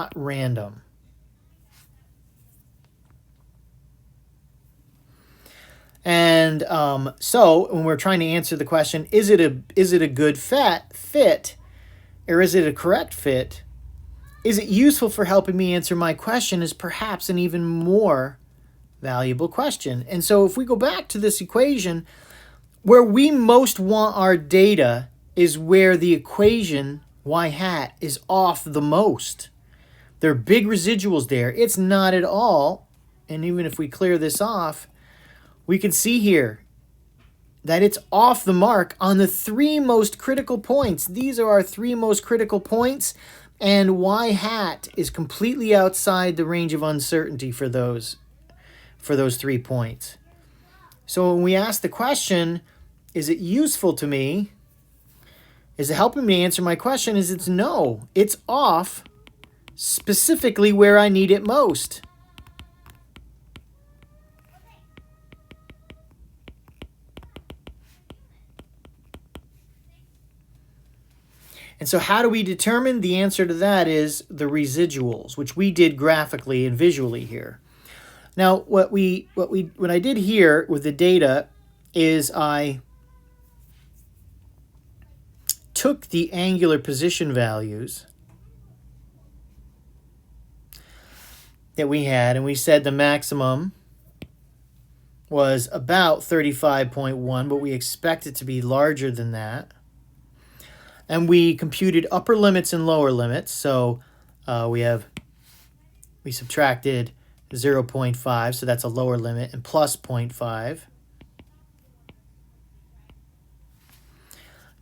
not random. And so when we're trying to answer the question, is it a good fit, or is it a correct fit? Is it useful for helping me answer my question is perhaps an even more valuable question. And so if we go back to this equation, where we most want our data is where the equation y hat is off the most. There are big residuals there. It's not at all, and even if we clear this off, we can see here that it's off the mark on the three most critical points. These are our three most critical points, and y hat is completely outside the range of uncertainty for those 3 points. So when we ask the question, is it useful to me? Is it helping me answer my question? It's no. It's off specifically where I need it most. And so how do we determine? The answer to that is the residuals, which we did graphically and visually here. Now, what I did here with the data is I took the angular position values that we had, and we said the maximum was about 35.1, but we expect it to be larger than that. And we computed upper limits and lower limits. So we subtracted 0.5, so that's a lower limit, and plus 0.5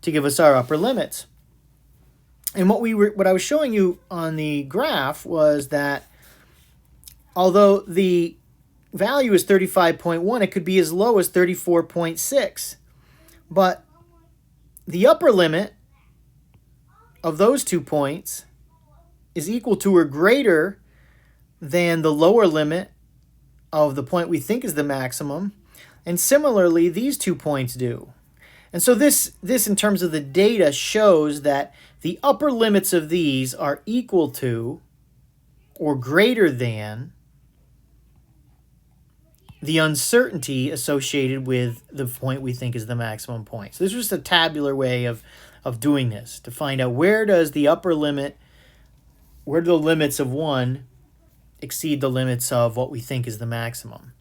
to give us our upper limits. And what I was showing you on the graph was that although the value is 35.1, it could be as low as 34.6. But the upper limit of those 2 points is equal to or greater than the lower limit of the point we think is the maximum. And similarly, these 2 points do. And so this in terms of the data shows that the upper limits of these are equal to or greater than the uncertainty associated with the point we think is the maximum point. So this is just a tabular way of doing this to find out where does the upper limit, where do the limits of one exceed the limits of what we think is the maximum.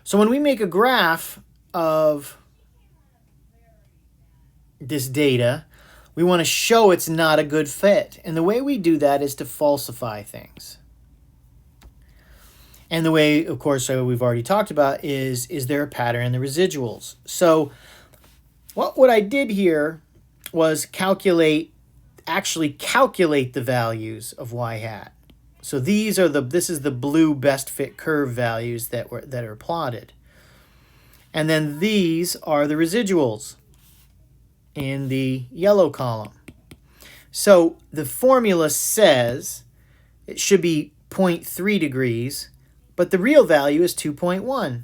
So when we make a graph of this data, we want to show it's not a good fit. And the way we do that is to falsify things. And the way, of course, we've already talked about is there a pattern in the residuals? So what I did here was actually calculate the values of y hat. So this is the blue best fit curve values that are plotted. And then these are the residuals in the yellow column. So the formula says it should be 0.3 degrees, but the real value is 2.1.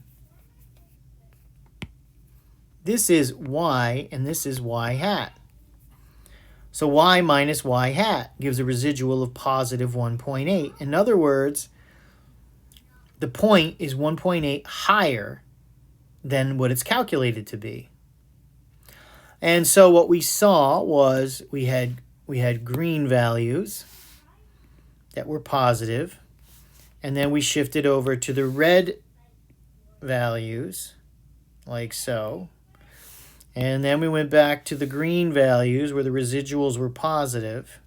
This is y, and this is y hat. So y minus y hat gives a residual of positive 1.8. In other words, the point is 1.8 higher than what it's calculated to be. And so what we saw was we had green values that were positive, and then we shifted over to the red values, like so. And then we went back to the green values where the residuals were positive,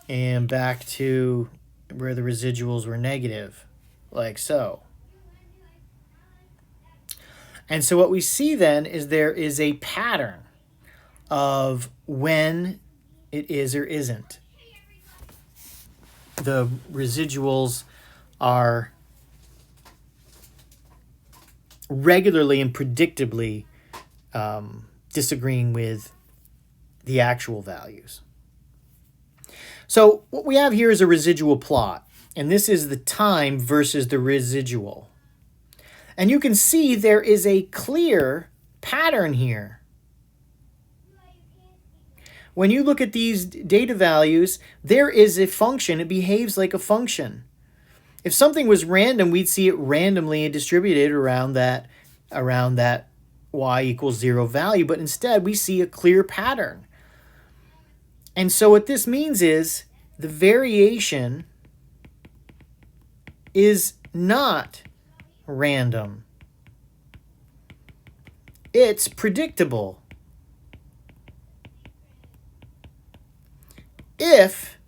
and back to where the residuals were negative, like so. And so what we see then is there is a pattern of when it is or isn't. The residuals are regularly and predictably disagreeing with the actual values. So what we have here is a residual plot, and this is the time versus the residual. And you can see there is a clear pattern here. when you look at these data values, there is a function. It behaves like a function. If something was random, we'd see it randomly distributed around that y equals 0 value, but instead we see a clear pattern. And so what this means is the variation is not random. It's predictable. If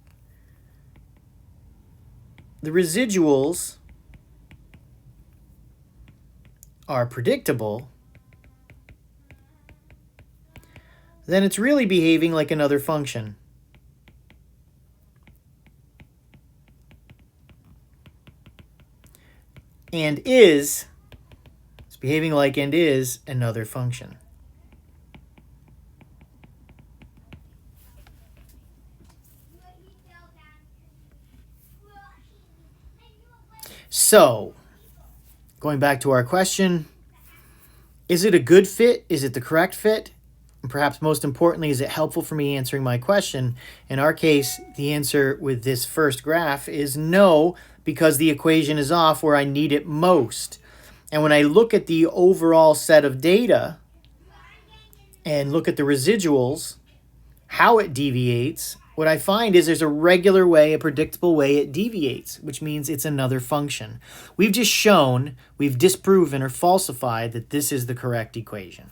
the residuals are predictable, then it's really behaving like another function. And it's behaving like and is another function. So, going back to our question, is it a good fit? Is it the correct fit? And perhaps most importantly, is it helpful for me answering my question? In our case, the answer with this first graph is no, because the equation is off where I need it most. And when I look at the overall set of data and look at the residuals, how it deviates, what I find is there's a regular way, a predictable way it deviates, which means it's another function. We've just shown, we've disproven or falsified that this is the correct equation.